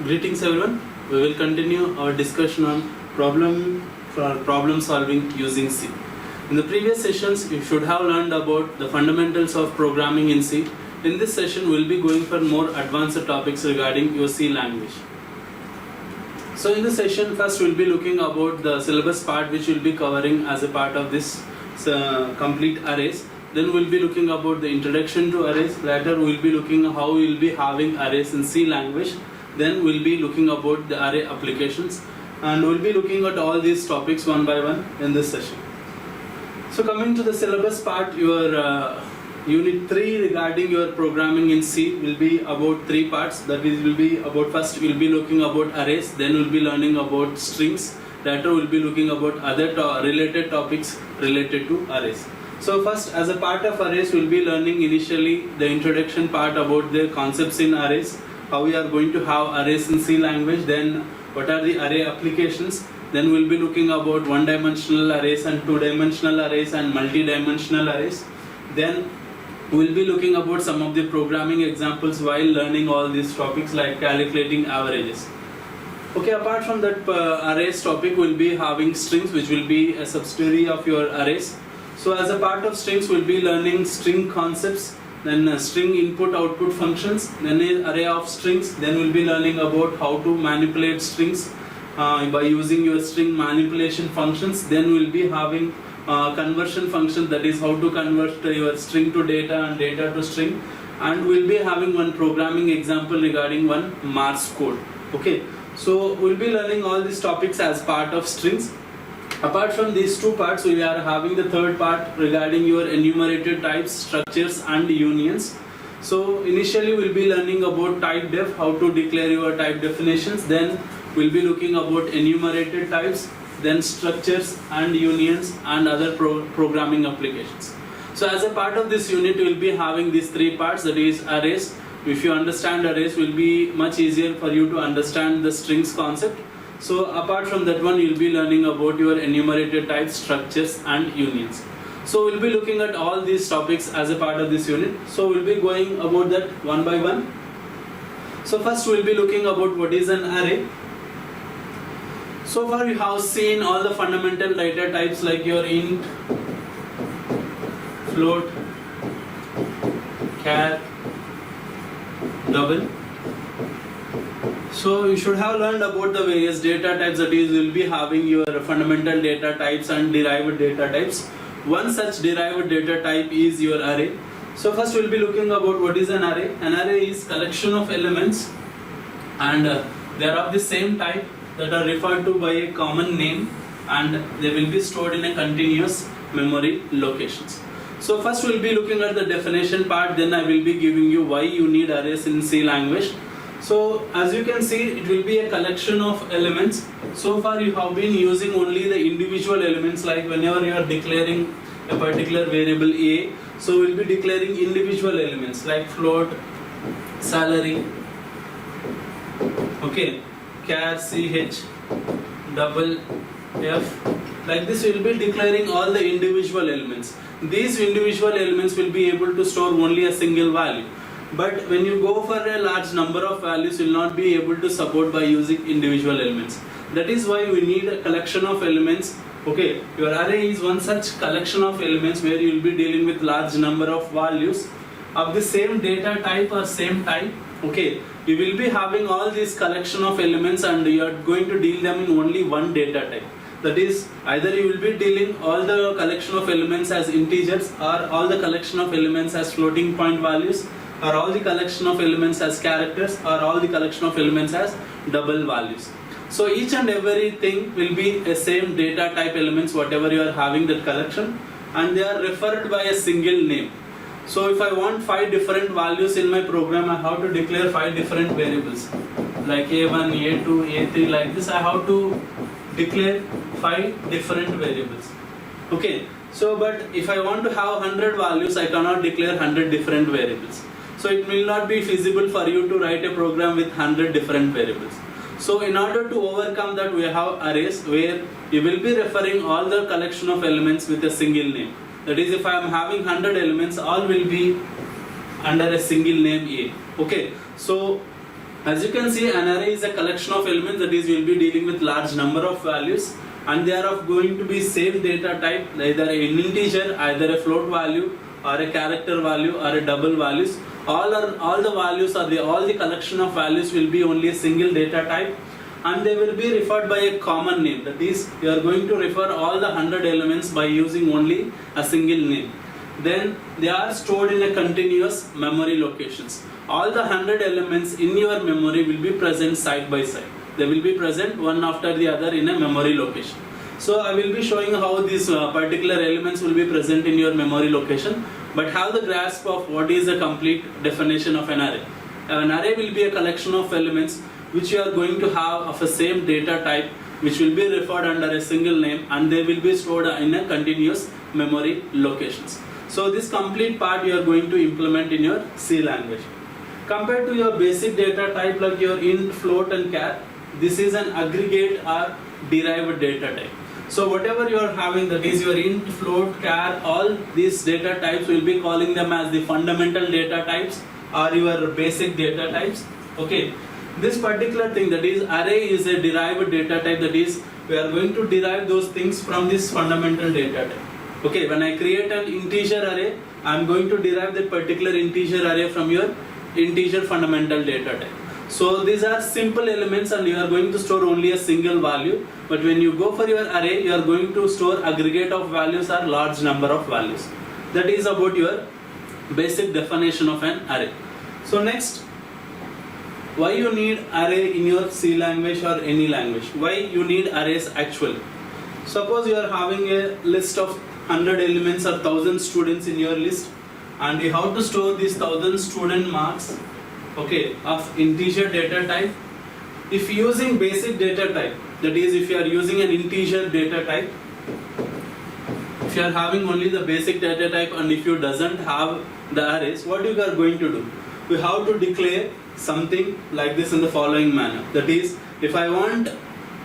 Greetings everyone. We will continue our discussion on problem solving using C. In the previous sessions, you should have learned about the fundamentals of programming in C. In this session, we will be going for more advanced topics regarding your C language. So in this session, first we will be looking about the syllabus part, which we will be covering as a part of this complete arrays. Then we will be looking about the introduction to arrays. Later we will be looking how we will be having arrays in C language. Then we will be looking about the array applications, and we will be looking at all these topics one by one in this session. So coming to the syllabus part, your unit 3 regarding your programming in C will be about 3 parts. That is, will be about, first we will be looking about arrays, then we will be learning about strings, later we will be looking about other related topics related to arrays. So first, as a part of arrays, we will be learning initially the introduction part about the concepts in arrays, how we are going to have arrays in C language, then what are the array applications, then we will be looking about one-dimensional arrays and two-dimensional arrays and multi-dimensional arrays. Then we will be looking about some of the programming examples while learning all these topics like calculating averages. Okay, apart from that arrays topic, we will be having strings, which will be a subsidiary of your arrays. So as a part of strings, we will be learning string concepts, then string input output functions, then an array of strings, then we will be learning about how to manipulate strings by using your string manipulation functions. Then we will be having conversion function, that is how to convert your string to data and data to string, and we will be having one programming example regarding one Morse code. Okay, so we will be learning all these topics as part of strings. Apart from these two parts, we are having the third part regarding your enumerated types, structures and unions. So initially we will be learning about type def, how to declare your type definitions, then we will be looking about enumerated types, then structures and unions and other programming applications. So as a part of this unit, we will be having these 3 parts, that is arrays. If you understand arrays, it will be much easier for you to understand the strings concept. So apart from that one, you will be learning about your enumerated types, structures and unions. So we will be looking at all these topics as a part of this unit. So we will be going about that one by one. So first we will be looking about what is an array. So far you have seen all the fundamental data types like your int, float, char, double. So you should have learned about the various data types, that is, you will be having your fundamental data types and derived data types. One such derived data type is your array. So first we will be looking about what is an array. An array is collection of elements, and they are of the same type, that are referred to by a common name, and they will be stored in a continuous memory locations. So first we will be looking at the definition part, then I will be giving you why you need arrays in C language. So as you can see, it will be a collection of elements. So far you have been using only the individual elements, like whenever you are declaring a particular variable A, so we will be declaring individual elements like float, salary, okay, char, ch, double, f. Like this we will be declaring all the individual elements. These individual elements will be able to store only a single value. But when you go for a large number of values, you will not be able to support by using individual elements. That is why we need a collection of elements. Okay, your array is one such collection of elements where you will be dealing with large number of values of the same data type or same type. Okay, you will be having all these collection of elements, and you are going to deal them in only one data type. That is, either you will be dealing all the collection of elements as integers, or all the collection of elements as floating point values, or all the collection of elements as characters, or all the collection of elements as double values. So each and everything will be a same data type elements, whatever you are having that collection, and they are referred by a single name. So if I want 5 different values in my program, I have to declare 5 different variables like A1, A2, A3, like this. I have to declare 5 different variables. Okay, so but if I want to have 100 values, I cannot declare 100 different variables. So it will not be feasible for you to write a program with 100 different variables. So in order to overcome that, we have arrays where you will be referring all the collection of elements with a single name. That is, if I am having 100 elements, all will be under a single name A. Okay, so As you can see, an array is a collection of elements, that is, we will be dealing with large number of values, and they are of going to be same data type, either an integer, either a float value, or a character value, or a double values. All the values or all the collection of values will be only a single data type, and they will be referred by a common name. That is, you are going to refer all the 100 elements by using only a single name. Then they are stored in a continuous memory locations. All the 100 elements in your memory will be present side by side. They will be present one after the other in a memory location. So I will be showing how these particular elements will be present in your memory location, but have the grasp of what is the complete definition of an array. An array will be a collection of elements which you are going to have of the same data type, which will be referred under a single name, and they will be stored in a continuous memory locations. So this complete part you are going to implement in your C language. Compared to your basic data type like your int, float and char, this is an aggregate or derived data type. So whatever you are having, that is your int, float, char, all these data types, will be calling them as the fundamental data types or your basic data types. Okay. This particular thing, that is array, is a derived data type, that is we are going to derive those things from this fundamental data type. Okay, when I create an integer array, I am going to derive that particular integer array from your integer fundamental data type. So these are simple elements and you are going to store only a single value, but when you go for your array, you are going to store aggregate of values or large number of values. That is about your basic definition of an array. So next, why you need array in your C language or any language? Why you need arrays actually? Suppose you are having a list of 100 elements or 1000 students in your list, and you have to store these 1000 student marks, okay, of integer data type. If using basic data type, that is if you are using an integer data type, if you are having only the basic data type and if you doesn't have the arrays, what you are going to do? We have to declare something like this in the following manner. That is, if I want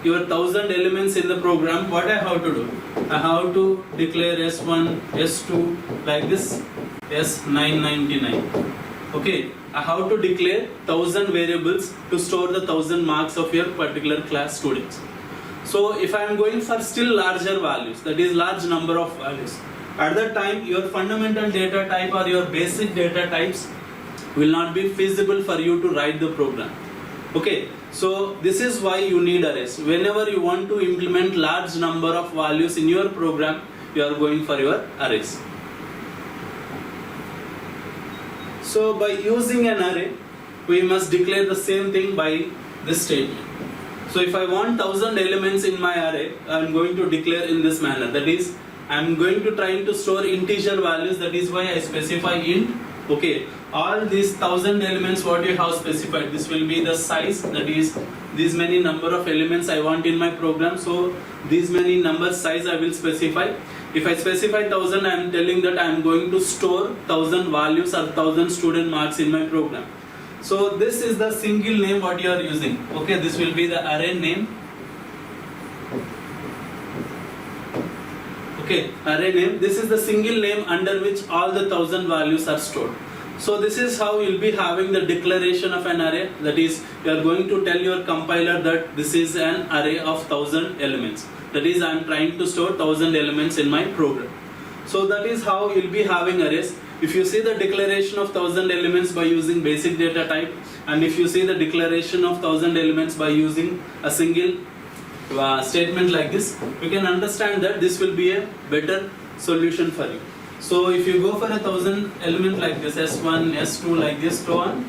your 1000 elements in the program, what I have to do? I have to declare S1, S2 like this, S999. Okay, I have to declare 1000 variables to store the 1000 marks of your particular class students. So if I am going for still larger values, that is large number of values, at that time your fundamental data type or your basic data types will not be feasible for you to write the program. Okay, so this is why you need arrays. Whenever you want to implement large number of values in your program, you are going for your arrays. So by using an array, we must declare the same thing by this statement. So if I want 1000 elements in my array, I am going to declare in this manner. That is, I am going to try to store integer values. That is why I specify int. Okay, all these 1000 elements what you have specified, this will be the size, that is these many number of elements I want in my program. So these many number size I will specify. If I specify 1000, I am telling that I am going to store 1000 values or 1000 student marks in my program. So this is the single name what you are using. Okay, this will be the array name. Okay, array name. This is the single name under which all the 1000 values are stored. So this is how you will be having the declaration of an array. That is, you are going to tell your compiler that this is an array of 1000 elements. That is, I am trying to store 1000 elements in my program. So that is how you will be having arrays. If you see the declaration of 1000 elements by using basic data type, and if you see the declaration of 1000 elements by using a single statement like this, you can understand that this will be a better solution for you. So if you go for a 1000 element like this, S1, S2 like this, so on,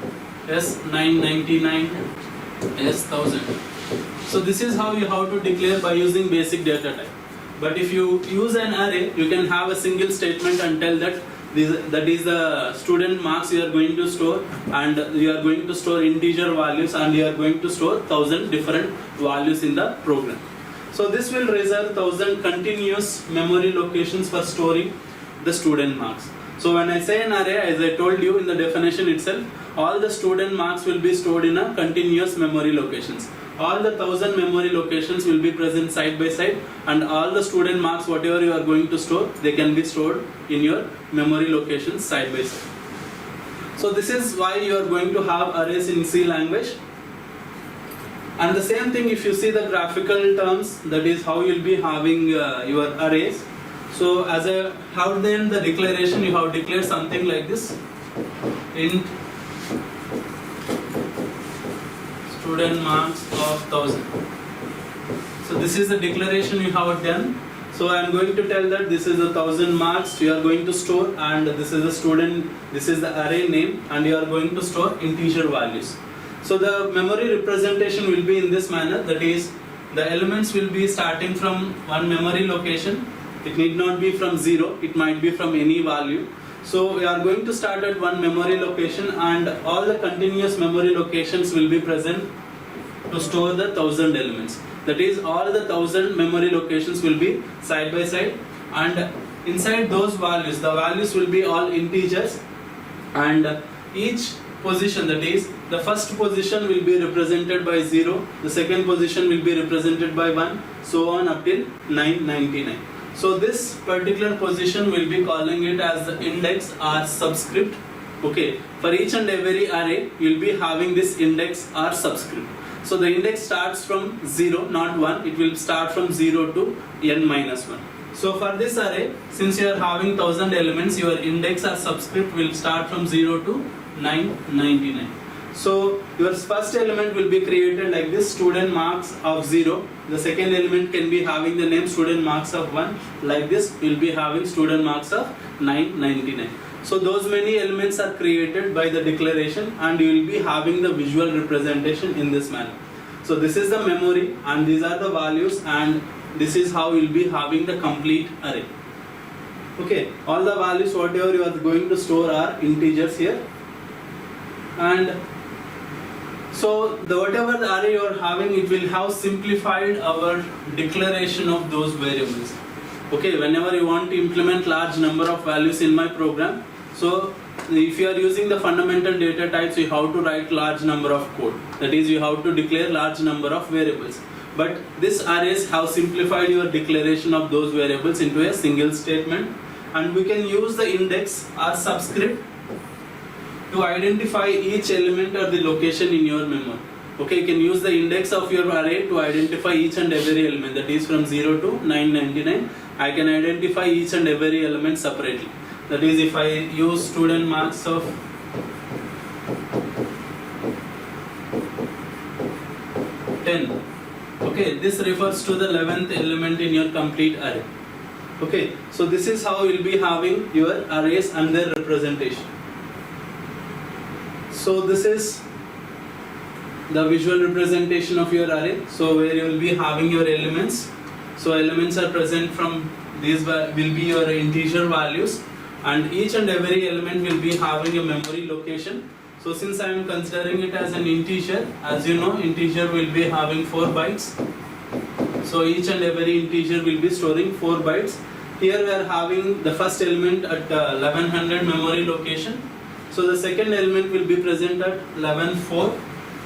S999, S1000. So this is how you have to declare by using basic data type. But if you use an array, you can have a single statement and tell that that is the student marks you are going to store, and you are going to store integer values, and you are going to store 1000 different values in the program. So this will reserve 1000 continuous memory locations for storing the student marks. So when I say an array, as I told you in the definition itself, all the student marks will be stored in a continuous memory locations. All the 1000 memory locations will be present side by side, and all the student marks whatever you are going to store, they can be stored in your memory locations side by side. So this is why you are going to have arrays in C language. And the same thing if you see the graphical terms, that is how you'll be having your arrays. So as I have then the declaration, you have declared something like this: int student marks of 1000. So this is the declaration you have done. So I am going to tell that this is the 1000 marks you are going to store, and this is the student, this is the array name, and you are going to store integer values. So the memory representation will be in this manner, that is the elements will be starting from one memory location. It need not be from 0, it might be from any value. So we are going to start at one memory location, and all the continuous memory locations will be present to store the 1000 elements. That is, all the 1000 memory locations will be side by side, and inside those values, the values will be all integers, and each position, that is, the first position will be represented by 0, the second position will be represented by 1, so on up till 999. So this particular position will be calling it as the index or subscript. Okay, for each and every array you will be having this index or subscript. So the index starts from 0, not 1, it will start from 0 to n minus 1. So for this array, since you are having 1000 elements, your index or subscript will start from 0 to 999. So your first element will be created like this: student marks of 0. The second element can be having the name student marks of 1. Like this, we will be having student marks of 999. So those many elements are created by the declaration, and you will be having the visual representation in this manner. So this is the memory, and these are the values, and this is how you will be having the complete array. Okay, all the values whatever you are going to store are integers here, and so the whatever the array you are having, it will have simplified our declaration of those variables. Okay, whenever you want to implement large number of values in my program, so if you are using the fundamental data types, you have to write large number of code. That is, you have to declare large number of variables. But this arrays have simplified your declaration of those variables into a single statement, and we can use the index or subscript to identify each element or the location in your memory. Okay, you can use the index of your array to identify each and every element, that is from 0 to 999. I can identify each and every element separately. That is, if I use student marks of 10, okay, this refers to the 11th element in your complete array. Okay, so this is how you will be having your arrays and their representation. So this is the visual representation of your array. So where you will be having your elements. So elements are present from these will be your integer values, and each and every element will be having a memory location. So since I am considering it as an integer, as you know, integer will be having 4 bytes. So each and every integer will be storing 4 bytes. Here we are having the first element at 1100 memory location. So the second element will be present at 11.4,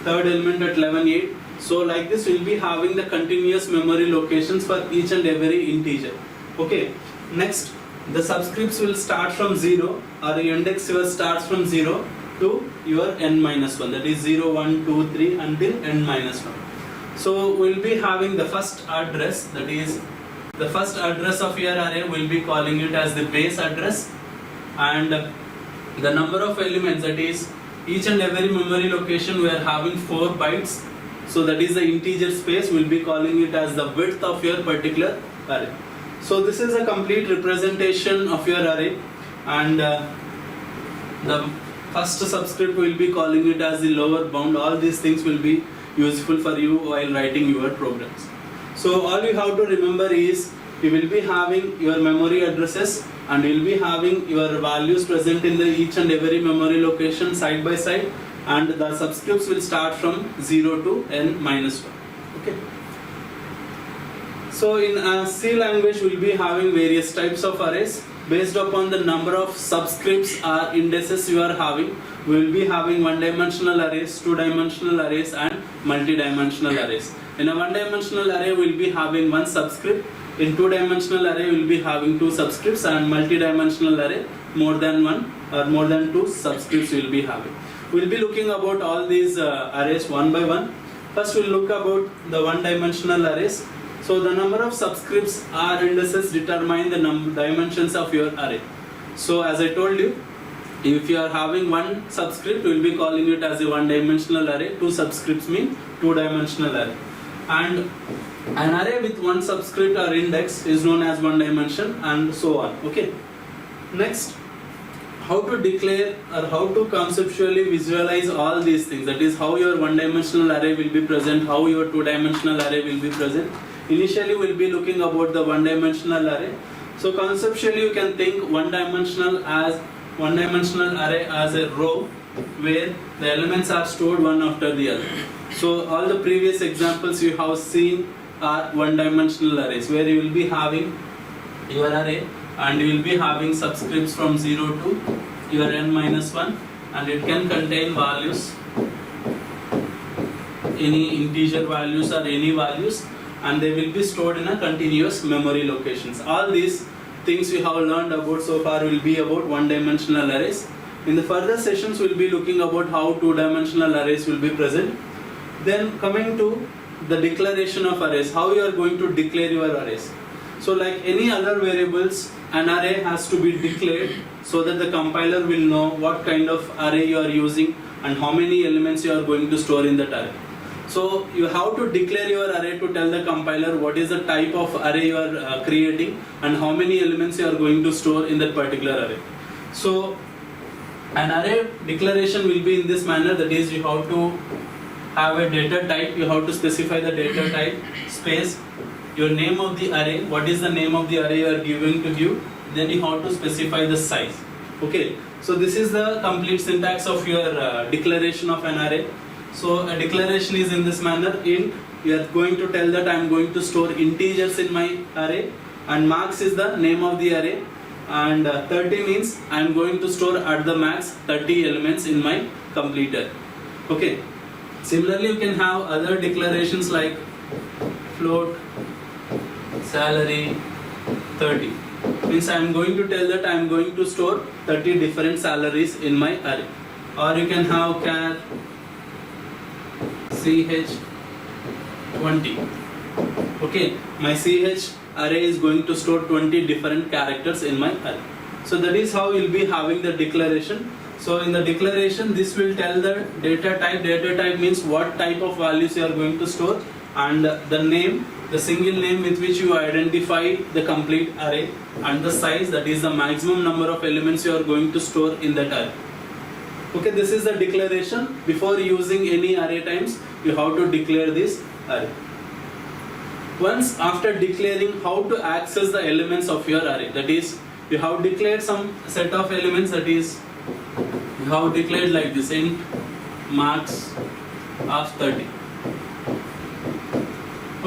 third element at 11.8. So like this, we will be having the continuous memory locations for each and every integer. Okay. Next, the subscripts will start from 0, or the index starts from 0 to your n minus 1. That is 0, 1, 2, 3 until n minus 1. So we will be having the first address. That is, the first address of your array will be calling it as the base address, and the number of elements, that is each and every memory location we are having 4 bytes. So that is the integer space, we will be calling it as the width of your particular array. So this is a complete representation of your array, and the first subscript will be calling it as the lower bound. All these things will be useful for you while writing your programs. So all you have to remember is, you will be having your memory addresses, and you will be having your values present in the each and every memory location side by side, and the subscripts will start from 0 to n minus 1. Okay. So in C language, we will be having various types of arrays based upon the number of subscripts or indices you are having. We will be having one-dimensional arrays, two-dimensional arrays, and multi-dimensional arrays. In a one-dimensional array, we will be having one subscript. In two-dimensional array, we will be having 2 subscripts, and multi-dimensional array, more than 1 or more than 2 subscripts we will be having. We will be looking about all these arrays one by one. First we'll look about the one-dimensional arrays. So the number of subscripts or indices determine the dimensions of your array. So as I told you, if you are having one subscript, we will be calling it as a one-dimensional array. Two subscripts mean two-dimensional array. And an array with one subscript or index is known as one dimension, and so on. Okay. Next, how to declare or how to conceptually visualize all these things. That is how your one-dimensional array will be present, how your two-dimensional array will be present. Initially, we'll be looking about the one-dimensional array. So conceptually, you can think one-dimensional array as a row where the elements are stored one after the other. So all the previous examples you have seen are one-dimensional arrays where you will be having your array and you will be having subscripts from 0 to your n-1, and it can contain values, any integer values or any values, and they will be stored in a continuous memory locations. All these things we have learned about so far will be about one-dimensional arrays. In the further sessions, we'll be looking about how two-dimensional arrays will be present. Then coming to the declaration of arrays, how you are going to declare your arrays. So like any other variables, an array has to be declared so that the compiler will know what kind of array you are using and how many elements you are going to store in that array. So you have to declare your array to tell the compiler what is the type of array you are creating and how many elements you are going to store in that particular array. So an array declaration will be in this manner, that is you have to have a data type, you have to specify the data type, space, your name of the array, what is the name of the array you are giving to give, then you have to specify the size. Okay, so this is the complete syntax of your declaration of an array. So a declaration is in this manner. Int, you are going to tell that I am going to store integers in my array, and max is the name of the array, and 30 means I am going to store at the max 30 elements in my completer. Okay. Similarly, you can have other declarations like float, salary, 30. Means I am going to tell that I am going to store 30 different salaries in my array. Or you can have char ch 20. Okay, my ch array is going to store 20 different characters in my array. So that is how you will be having the declaration. So in the declaration, this will tell the data type. Data type means what type of values you are going to store, and the name, the single name with which you identify the complete array, and the size, that is the maximum number of elements you are going to store in that array. Okay, this is the declaration. Before using any array times, you have to declare this array. Once after declaring how to access the elements of your array, that is you have declared some set of elements, that is you have declared like this, int marks of 30.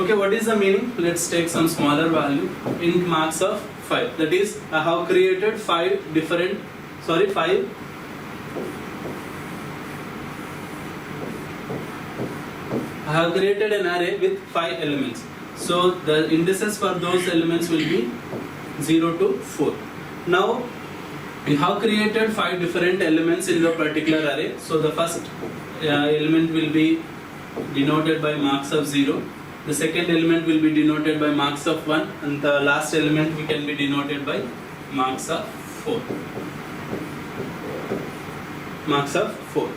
Okay, what is the meaning? Let's take some smaller value, int marks of 5. That is I have created 5 different, I have created an array with 5 elements. So the indices for those elements will be 0 to 4. Now we have created 5 different elements in the particular array. So the first element will be denoted by marks of 0. The second element will be denoted by marks of 1, and the last element we can be denoted by marks of 4. Marks of 4.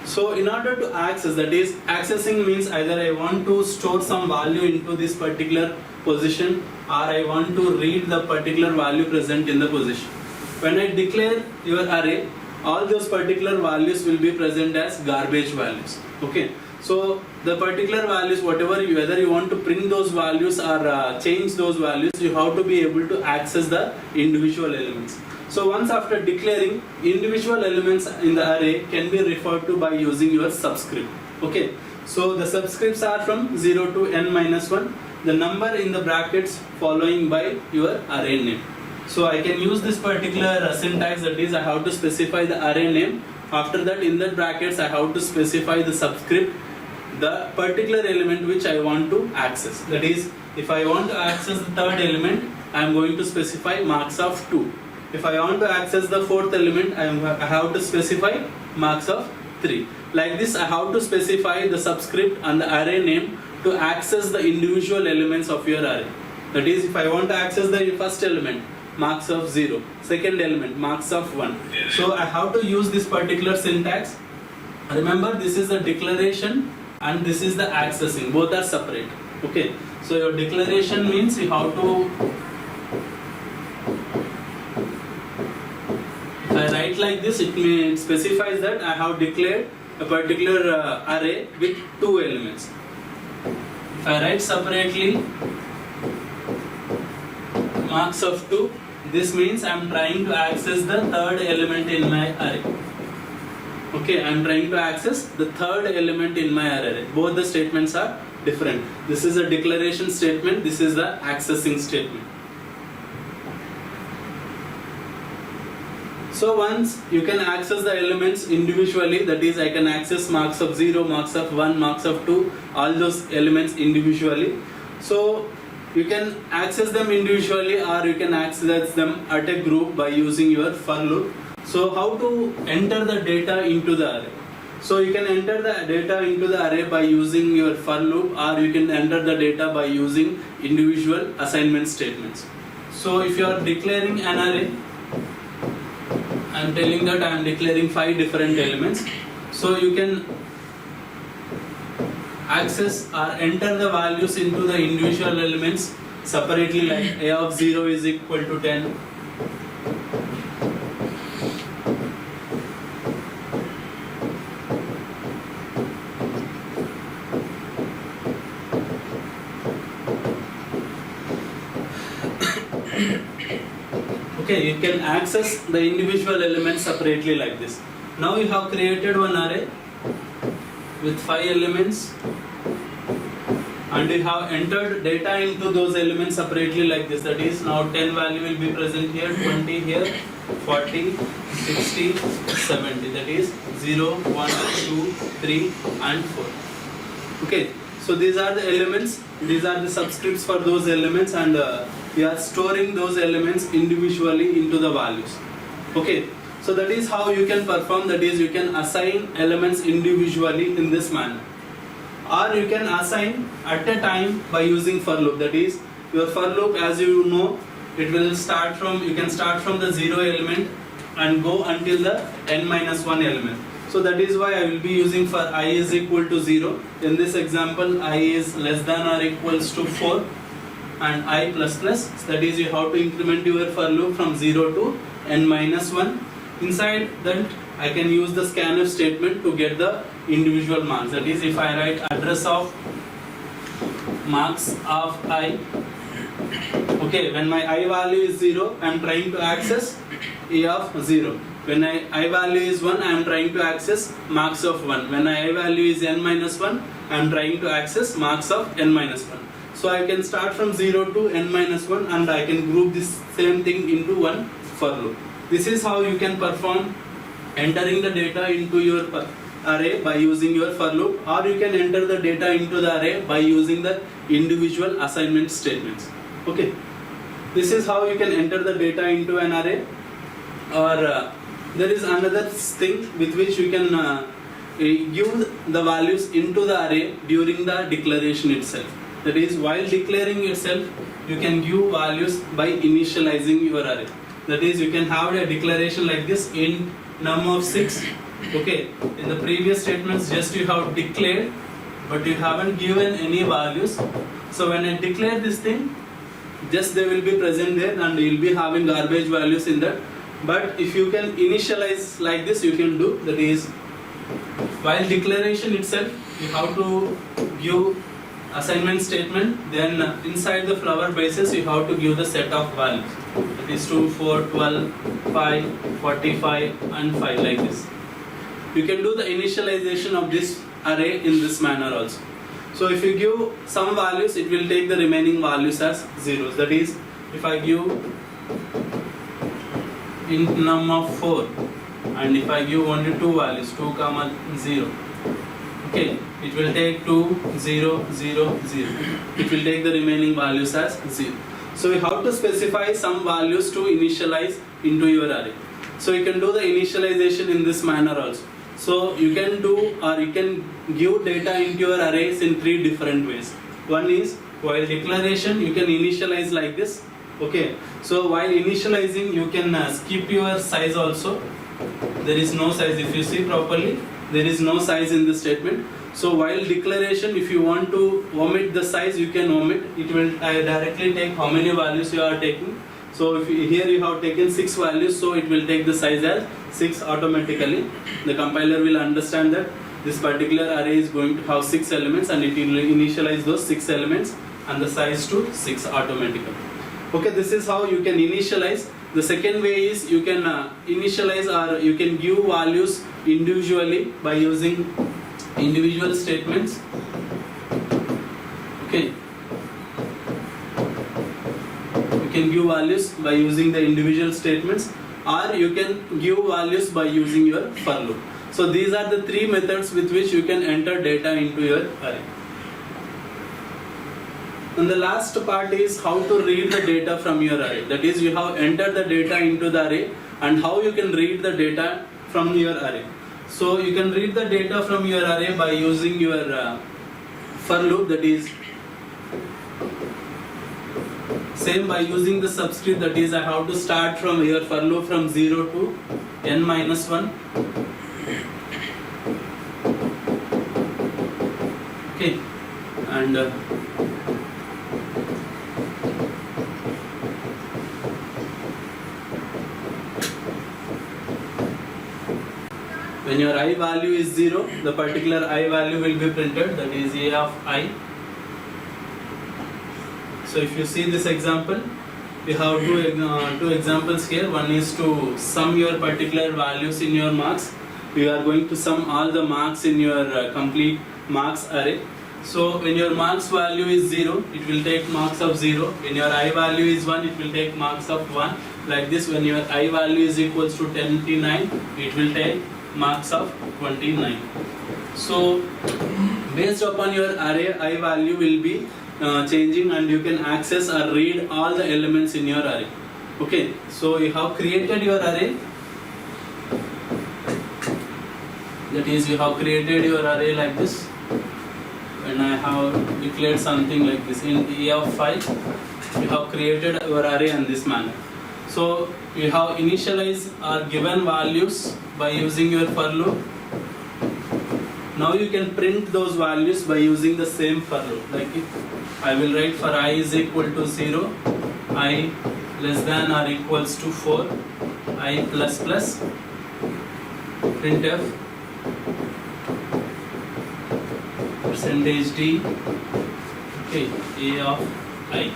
So in order to access, that is accessing means either I want to store some value into this particular position, or I want to read the particular value present in the position. When I declare your array, all those particular values will be present as garbage values. Okay. So the particular values, whatever whether you want to print those values or change those values, you have to be able to access the individual elements. So once after declaring, individual elements in the array can be referred to by using your subscript. Okay. So the subscripts are from 0 to n-1, the number in the brackets following by your array name. So I can use this particular syntax, that is I have to specify the array name. After that, in the brackets I have to specify the subscript, the particular element which I want to access. That is, if I want to access the third element, I am going to specify marks of 2. If I want to access the fourth element, I have to specify marks of 3. Like this, I have to specify the subscript and the array name to access the individual elements of your array. That is, if I want to access the first element, marks of 0, second element, marks of 1. So I have to use this particular syntax. Remember, this is the declaration and this is the accessing, both are separate. Okay, so your declaration means you have to, if I write like this, it specifies that I have declared a particular array with 2 elements. If I write separately marks of 2, this means I am trying to access the third element in my array. Okay, I am trying to access the third element in my array. Both the statements are different. This is a declaration statement, this is the accessing statement. So once you can access the elements individually, that is, I can access marks of 0, marks of 1, marks of 2, all those elements individually. So you can access them individually or you can access them at a group by using your for loop. So how to enter the data into the array? So you can enter the data into the array by using your for loop, or you can enter the data by using individual assignment statements. So if you are declaring an array, I am telling that I am declaring 5 different elements. So you can access or enter the values into the individual elements separately, like a of 0 is equal to 10. Okay, you can access the individual elements separately like this. Now you have created one array with 5 elements and you have entered data into those elements separately like this. That is, now 10 value will be present here, 20 here, 40, 60, 70. That is 0, 1, 2, 3 and 4. Okay, so these are the elements, these are the subscripts for those elements, and we are storing those elements individually into the values. Okay, so that is how you can perform, that is, you can assign elements individually in this manner. Or you can assign at a time by using for loop. That is, your for loop, as you know, it will start from, you can start from the 0 element and go until the n-1 element. So that is why I will be using for I is equal to 0. In this example, I is less than or equals to 4 and I plus plus. That is, you have to increment your for loop from 0 to n-1. Inside that, I can use the scanf statement to get the individual marks. That is, if I write address of marks of I, okay, when my I value is 0, I am trying to access A of 0. When I value is 1, I am trying to access marks of 1. When I value is n-1, I am trying to access marks of n-1. So I can start from 0 to n-1 and I can group this same thing into one for loop. This is how you can perform entering the data into your array by using your for loop, or you can enter the data into the array by using the individual assignment statements. Okay, this is how you can enter the data into an array. Or there is another thing with which you can give the values into the array during the declaration itself. That is, while declaring itself, you can give values by initializing your array. That is, you can have a declaration like this in num of 6. Okay, in the previous statements, just you have declared, but you haven't given any values. So when I declare this thing, just they will be present there and you will be having garbage values in that. But if you can initialize like this, you can do. That is, while declaration itself, you have to give assignment statement, then inside the flower basis you have to give the set of values. That is 2, 4, 12, 5, 45 and 5, like this. You can do the initialization of this array in this manner also. So if you give some values, it will take the remaining values as zeros. That is, if I give int num of 4 and if I give only 2 values, 2, 0, okay, it will take 2, 0, 0, 0. It will take the remaining values as 0. So you have to specify some values to initialize into your array. So you can do the initialization in this manner also. So you can do, or you can give data into your arrays in three different ways. One is while declaration, you can initialize like this. Okay, so while initializing, you can skip your size also. There is no size. If you see properly, there is no size in this statement. So while declaration, if you want to omit the size, you can omit. It will directly take how many values you are taking. So if here you have taken 6 values, so it will take the size as 6 automatically. The compiler will understand that this particular array is going to have 6 elements, and it will initialize those 6 elements and the size to 6 automatically. Okay, this is how you can initialize. The second way is you can initialize, or you can give values individually by using individual statements. Okay, you can give values by using the individual statements, or you can give values by using your for loop. So these are the three methods with which you can enter data into your array. And the last part is how to read the data from your array. That is, you have entered the data into the array, and how you can read the data from your array. So you can read the data from your array by using your for loop, that is same by using the subscript, that is I have to start from your for loop from 0 to n minus 1. Okay, and when your I value is 0, the particular I value will be printed, that is A of I. So if you see this example, we have two examples here. One is to sum your particular values in your marks. We are going to sum all the marks in your complete marks array. So when your marks value is 0, it will take marks of 0. When your I value is 1, it will take marks of 1. Like this, when your I value is equals to 29, it will take marks of 29. So based upon your array, I value will be changing, and you can access or read all the elements in your array. Okay, so you have created your array. That is, you have created your array like this. And I have declared something like this. In A of 5, you have created your array in this manner. So you have initialized or given values by using your for loop. Now you can print those values by using the same for loop. Like I will write for I is equal to 0, I less than or equals to 4, I plus plus, printf percentage %d, okay, A of I.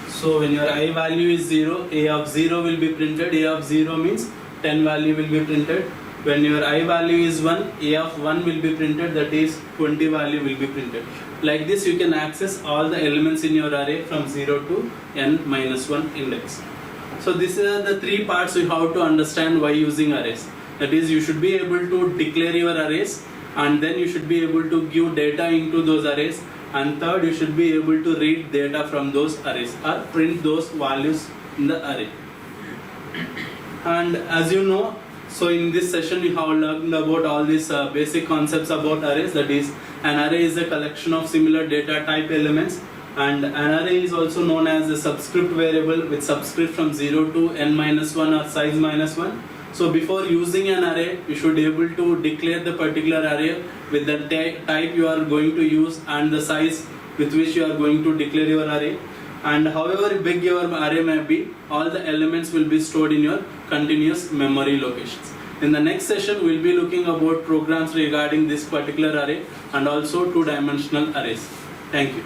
So when your I value is 0, A of 0 will be printed. A of 0 means 10 value will be printed. When your I value is 1, A of 1 will be printed, that is 20 value will be printed. Like this, you can access all the elements in your array from 0 to n minus 1 index. So these are the three parts you have to understand why using arrays. That is, you should be able to declare your arrays, and then you should be able to give data into those arrays, and third, you should be able to read data from those arrays or print those values in the array. And as you know, so in this session you have learned about all these basic concepts about arrays. That is, an array is a collection of similar data type elements, and an array is also known as a subscript variable with subscript from 0 to n minus 1 or size minus 1. So before using an array, you should be able to declare the particular array with the type you are going to use and the size with which you are going to declare your array. And however big your array may be, all the elements will be stored in your continuous memory locations. In the next session, we will be looking about programs regarding this particular array and also two-dimensional arrays. Thank you.